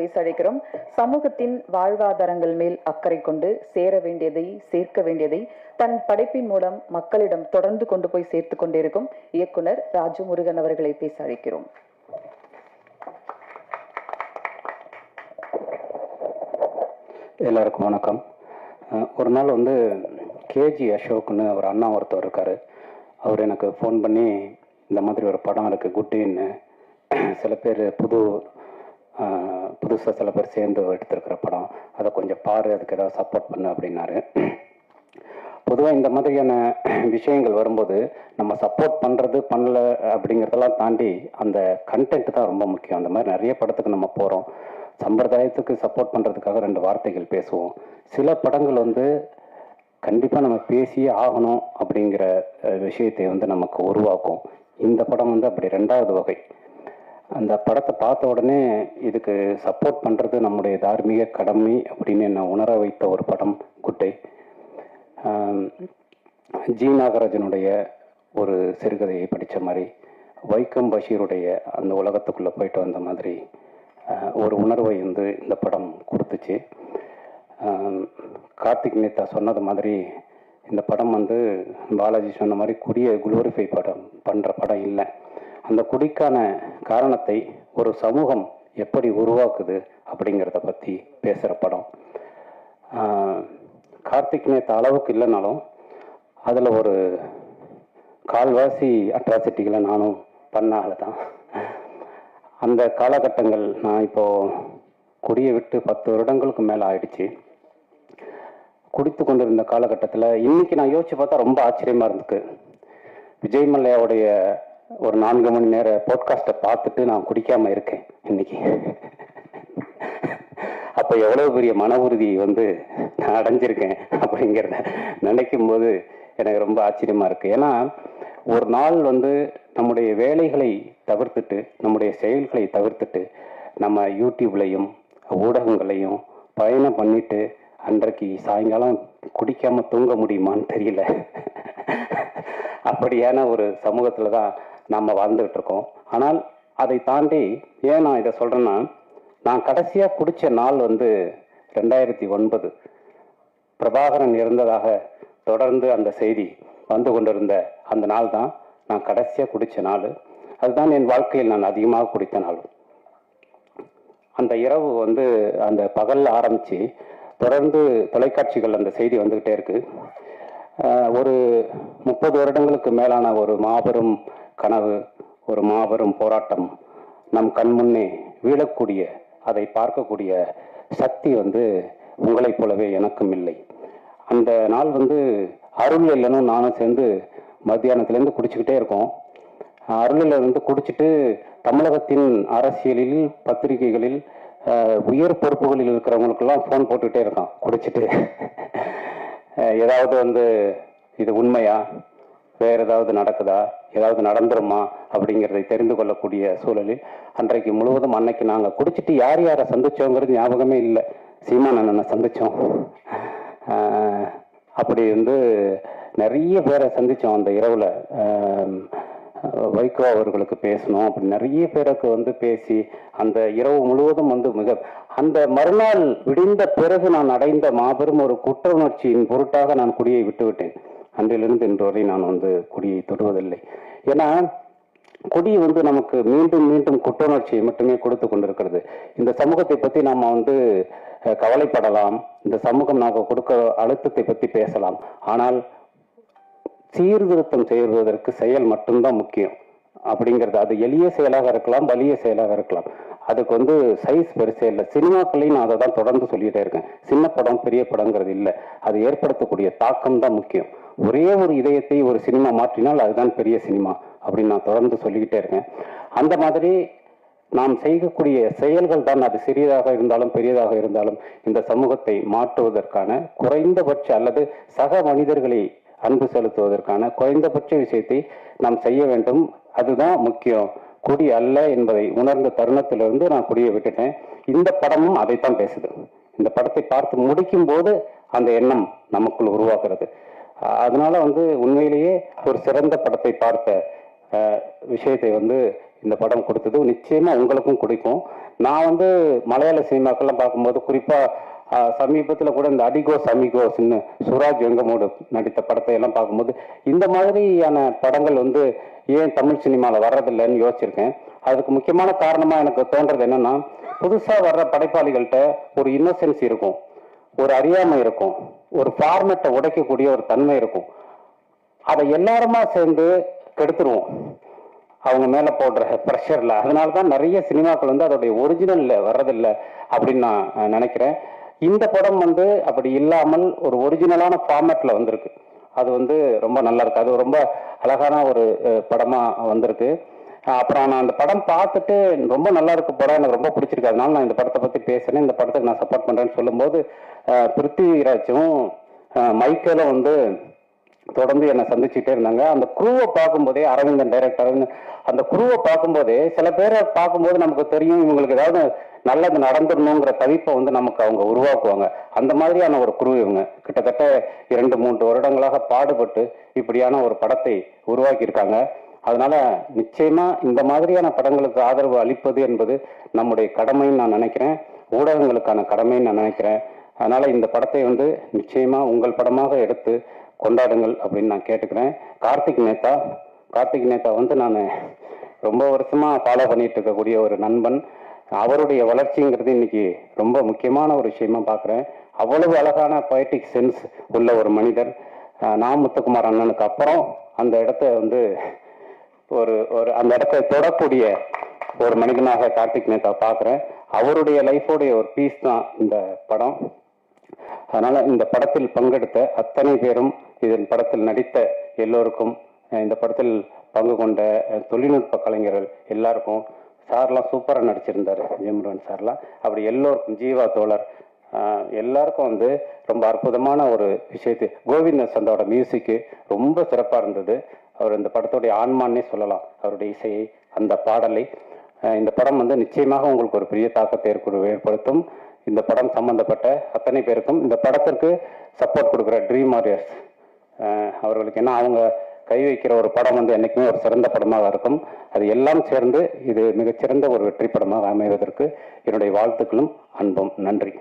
பேச அழைக்கிறோம். சமூகத்தின் வாழ்வாதாரங்கள் மேல் அக்கறை கொண்டு சேர வேண்டியதை சேர்க்க வேண்டியதை தன் படைப்பின் மூலம் மக்களிடம் தொடர்ந்து கொண்டு போய் சேர்த்து கொண்டிருக்கும் இயக்குனர் ராஜு முருகன் அவர்களை பேச அழைக்கிறோம். எல்லாருக்கும் வணக்கம். ஒரு நாள் கேஜி அசோக்னு ஒரு அண்ணா ஒருத்தர் இருக்கார். அவர் எனக்கு ஃபோன் பண்ணி இந்த மாதிரி ஒரு படம் இருக்குது குட்டின்னு, சில பேர் புதுசாக சில பேர் சேர்ந்து எடுத்துருக்கிற படம், அதை கொஞ்சம் பாரு, அதுக்கு ஏதாவது சப்போர்ட் பண்ணு அப்படின்னாரு. பொதுவாக இந்த மாதிரியான விஷயங்கள் வரும்போது நம்ம சப்போர்ட் பண்ணுறது பண்ணல அப்படிங்கிறதெல்லாம் தாண்டி அந்த கண்டென்ட் தான் ரொம்ப முக்கியம். அந்த மாதிரி நிறைய படத்துக்கு நம்ம போகிறோம், சம்பிரதாயத்துக்கு சப்போர்ட் பண்ணுறதுக்காக 2 வார்த்தைகள் பேசுவோம். சில படங்கள் கண்டிப்பாக நம்ம பேசியே ஆகணும் அப்படிங்கிற விஷயத்தை நமக்கு உருவாக்கும். இந்த படம் அப்படி 2வது வகை. அந்த படத்தை பார்த்த உடனே இதுக்கு சப்போர்ட் பண்ணுறது நம்முடைய தார்மீக கடமை அப்படின்னு என்னை உணர வைத்த ஒரு படம் குட்டை. ஜி நாகராஜனுடைய ஒரு சிறுகதையை படித்த மாதிரி, வைக்கம் பஷீருடைய அந்த உலகத்துக்குள்ளே போயிட்டு வந்த மாதிரி ஒரு உணர்வை இந்த படம் கொடுத்துச்சு. கார்த்திக் நேத்தா சொன்னது மாதிரி இந்த படம் பாலாஜி சொன்ன மாதிரி குடியை குளோரிஃபை பண்ணுற படம் இல்லை. அந்த குடிக்கான காரணத்தை ஒரு சமூகம் எப்படி உருவாக்குது அப்படிங்கிறத பற்றி பேசுகிற படம். கார்த்திக் நேத்த அளவுக்கு இல்லைனாலும் அதில் ஒரு கால்வாசி அட்ராசிட்டிகளை நானும் பண்ண ஆள் தான். அந்த காலகட்டங்கள், நான் இப்போது குடியை விட்டு 10 வருடங்களுக்கு மேலே ஆயிடுச்சு. குடித்து கொண்டிருந்த காலகட்டத்தில் இன்னைக்கு நான் யோசிச்சு பார்த்தா ரொம்ப ஆச்சரியமாக இருந்துக்கு. விஜய் மல்லையாவுடைய ஒரு 4 மணி நேர போட்காஸ்ட்டை பார்த்துட்டு நான் குடிக்காமல் இருக்கேன் இன்னைக்கு. அப்போ எவ்வளோ பெரிய மன உறுதி நான் அடைஞ்சிருக்கேன் அப்படிங்கிறத நினைக்கும் போது எனக்கு ரொம்ப ஆச்சரியமாக இருக்குது. ஏன்னா ஒரு நாள் நம்முடைய வேலைகளை தவிர்த்துட்டு, நம்முடைய செயல்களை தவிர்த்துட்டு, நம்ம யூடியூப்லையும் ஊடகங்களையும் பயணம் பண்ணிட்டு அன்றைக்கு சாயங்காலம் குடிக்காமல் தூங்க முடியுமான்னு தெரியல. அப்படியான ஒரு சமூகத்தில் தான் நாம் வாழ்ந்துகிட்டு இருக்கோம். ஆனால் அதை தாண்டி ஏன் நான் இதை சொல்கிறேன்னா, நான் கடைசியாக குடித்த நாள் 2009 பிரபாகரன் இறந்ததாக தொடர்ந்து அந்த செய்தி வந்து கொண்டிருந்த அந்த நாள் தான் நான் கடைசியாக குடித்த நாள். அதுதான் என் வாழ்க்கையில் நான் அதிகமாக குடித்த நாள். அந்த இரவு அந்த பகலில் ஆரம்பித்து தொடர்ந்து தொலைக்காட்சிகள் அந்த செய்தி வந்துக்கிட்டே இருக்குது. ஒரு 30 வருடங்களுக்கு மேலான ஒரு மாபெரும் கனவு, ஒரு மாபெரும் போராட்டம் நம் கண்முன்னே வீழக்கூடிய, அதை பார்க்கக்கூடிய சக்தி உங்களைப் போலவே எனக்கும் இல்லை. அந்த நாள் அருள்லையிலும் நானும் சேர்ந்து மத்தியானத்துலேருந்து குடிச்சுக்கிட்டே இருக்கோம். அருளில் குடிச்சிட்டு தமிழகத்தின் அரசியலில், பத்திரிகைகளில், உயர் பொறுப்புகளில் இருக்கிறவங்களுக்கெல்லாம் ஃபோன் போட்டுக்கிட்டே இருக்கான் குடிச்சிட்டு. ஏதாவது இது உண்மையா, வேறு ஏதாவது நடக்குதா, ஏதாவது நடந்துருமா அப்படிங்கிறதை தெரிந்து கொள்ளக்கூடிய சூழலில் அன்றைக்கு முழுவதும், அன்னைக்கு நாங்கள் குடிச்சிட்டு யார் யாரை சந்திச்சோங்கிறது ஞாபகமே இல்லை. சீமான் அண்ணனை சந்தித்தோம். அப்படி நிறைய பேரை சந்தித்தோம் அந்த இரவில். வைகோ அவர்களுக்கு பேசணும், அப்படி நிறைய பேருக்கு பேசி அந்த இரவு முழுவதும் மிக அந்த மறுநாள் விடிந்த பிறகு நான் அடைந்த மாபெரும் ஒரு குற்ற உணர்ச்சியின் பொருட்டாக நான் குடியை விட்டுவிட்டேன். அன்றிலிருந்து இன்று வரை நான் குடியை தொடுவதில்லை. ஏன்னா குடி நமக்கு மீண்டும் மீண்டும் குற்றுணர்ச்சியை மட்டுமே கொடுத்து கொண்டிருக்கிறது. இந்த சமூகத்தை பற்றி நாம் கவலைப்படலாம், இந்த சமூகம் நாங்கள் கொடுக்க அழுத்தத்தை பற்றி பேசலாம். ஆனால் சீர்திருத்தம் செய்வதற்கு செயல் மட்டும்தான் முக்கியம் அப்படிங்கிறது. அது எளிய செயலாக இருக்கலாம், வலிய செயலாக இருக்கலாம். அதுக்கு சைஸ் பெருசே இல்லை. சினிமாக்களையும் நான் அதை தான் தொடர்ந்து சொல்லிகிட்டே இருக்கேன். சின்ன படம் பெரிய படங்கிறது இல்லை, அது ஏற்படுத்தக்கூடிய தாக்கம் தான் முக்கியம். ஒரே ஒரு இதயத்தை ஒரு சினிமா மாற்றினால் அதுதான் பெரிய சினிமா அப்படின்னு நான் தொடர்ந்து சொல்லிக்கிட்டே இருக்கேன். அந்த மாதிரி நாம் செய்யக்கூடிய செயல்கள் தான், அது சிறியதாக இருந்தாலும் பெரியதாக இருந்தாலும், இந்த சமூகத்தை மாற்றுவதற்கான குறைந்தபட்ச அல்லது சக மனிதர்களை அன்பு செலுத்துவதற்கான குறைந்தபட்ச விஷயத்தை நாம் செய்ய வேண்டும். அதுதான் முக்கியம். குடி அல்ல என்பதை உணர்ந்த தருணத்திலிருந்து நான் குடியை விட்டுட்டேன். இந்த படமும் அதைத்தான் பேசுது. இந்த படத்தை பார்த்து முடிக்கும் போது அந்த எண்ணம் நமக்குள் உருவாக்குறது. அதனால உண்மையிலேயே ஒரு சிறந்த படத்தை பார்த்த விஷயத்தை இந்த படம் கொடுத்தது நிச்சயமா உங்களுக்கும் கொடுக்கும். நான் வந்து மலையாள சினிமாக்கள்லாம் பார்க்கும்போது குறிப்பாக சமீபத்தில் கூட இந்த அடிகோஸ் அமிகோஸ்ன்னு சுராஜ் வெங்கமோடு நடித்த படத்தை எல்லாம் பார்க்கும்போது இந்த மாதிரியான படங்கள் வந்து ஏன் தமிழ் சினிமாவில் வர்றதில்லைன்னு யோசிச்சிருக்கேன். அதுக்கு முக்கியமான காரணமாக எனக்கு தோன்றது என்னன்னா, புதுசாக வர்ற படைப்பாளிகள்கிட்ட ஒரு இன்னோசென்ஸ் இருக்கும், ஒரு அறியாமை இருக்கும், ஒரு ஃபார்மேட்டை உடைக்கக்கூடிய ஒரு தன்மை இருக்கும். அதை எல்லாருமா சேர்ந்து கெடுத்துருவோம் அவங்க மேலே போடுற ப்ரெஷரில். அதனால தான் நிறைய சினிமாக்கள் வந்து அதோடைய ஒரிஜினலில் வர்றதில்லை அப்படின்னு நான் நினைக்கிறேன். இந்த படம் வந்து அப்படி இல்லாமல் ஒரு ஒரிஜினலான ஃபார்மேட்டில் வந்திருக்கு. அது வந்து ரொம்ப நல்லா இருக்கு. அது ரொம்ப அழகான ஒரு படமாக வந்திருக்கு. அப்புறம் நான் அந்த படம் பார்த்துட்டு ரொம்ப நல்லா இருக்கு படம், எனக்கு ரொம்ப பிடிச்சிருக்கு, அதனால நான் இந்த படத்தை பற்றி பேசுகிறேன், இந்த படத்துக்கு நான் சப்போர்ட் பண்ணுறேன்னு சொல்லும்போது பிருத்திவிராஜும் மைக்கேலும் வந்து தொடர்ந்து என்னை சந்திச்சுட்டே இருந்தாங்க. அந்த குரூவை பார்க்கும்போதே, அரவிந்தன் டைரக்டர் அந்த குரூவை பார்க்கும்போதே சில பேரை பார்க்கும்போது நமக்கு தெரியும் இவங்களுக்கு ஏதாவது நல்லது நடந்துடணுங்கிற தவிப்பை வந்து நமக்கு அவங்க உருவாக்குவாங்க. அந்த மாதிரியான ஒரு குரு இவங்க. கிட்டத்தட்ட 2-3 வருடங்களாக பாடுபட்டு இப்படியான ஒரு படத்தை உருவாக்கியிருக்காங்க. அதனால நிச்சயமா இந்த மாதிரியான படங்களுக்கு ஆதரவு அளிப்பது என்பது நம்முடைய கடமைன்னு நான் நினைக்கிறேன், ஊடகங்களுக்கான கடமைன்னு நான் நினைக்கிறேன். அதனால இந்த படத்தை வந்து நிச்சயமா உங்கள் படமாக எடுத்து கொண்டாடுங்கள் அப்படின்னு நான் கேட்டுக்கிறேன். கார்த்திக் நேதா வந்து நான் ரொம்ப வருஷமா ஃபாலோ பண்ணிட்டு இருக்கக்கூடிய ஒரு நண்பன். அவருடைய வளர்ச்சிங்கிறது இன்னைக்கு ரொம்ப முக்கியமான ஒரு விஷயமா பார்க்குறேன். அவ்வளவு அழகான பொயட்டிக் சென்ஸ் உள்ள ஒரு மனிதர். நான் முத்துக்குமார் அண்ணனுக்கு அப்புறம் அந்த இடத்த வந்து ஒரு அந்த இடத்தை தொடக்கூடிய ஒரு மனிதனாக கார்த்திக் நேதா பார்க்குறேன். அவருடைய லைஃபோடைய ஒரு பீஸ் தான் இந்த படம். அதனால இந்த படத்தில் பங்கெடுத்த அத்தனை பேரும், இதன் படத்தில் நடித்த எல்லோருக்கும், இந்த படத்தில் பங்கு கொண்ட தொழில்நுட்ப கலைஞர்கள் எல்லாருக்கும், சார்லாம் சூப்பராக நடிச்சிருந்தார் ஜெயமுருகன் சார்லாம், அப்படி எல்லோருக்கும், ஜீவா தோழர் எல்லாருக்கும் வந்து ரொம்ப அற்புதமான ஒரு விஷயத்து. கோவிந்த சந்தோட மியூசிக்கு ரொம்ப சிறப்பாக இருந்தது. அவர் இந்த படத்துடைய ஆன்மான்னே சொல்லலாம், அவருடைய இசையை, அந்த பாடலை. இந்த படம் வந்து நிச்சயமாக உங்களுக்கு ஒரு பெரிய தாக்கத்தை ஏற்படுத்தும். இந்த படம் சம்பந்தப்பட்ட அத்தனை பேருக்கும், இந்த படத்திற்கு சப்போர்ட் கொடுக்குற ட்ரீம் வாரியர்ஸ் அவர்களுக்கு, ஏன்னா அவங்க கை வைக்கிற ஒரு படம் வந்து என்றைக்குமே ஒரு சிறந்த படமாக இருக்கும். அது எல்லாம் சேர்ந்து இது மிகச்சிறந்த ஒரு வெற்றி படமாக அமைவதற்கு என்னுடைய வாழ்த்துக்களும் அன்பும். நன்றி.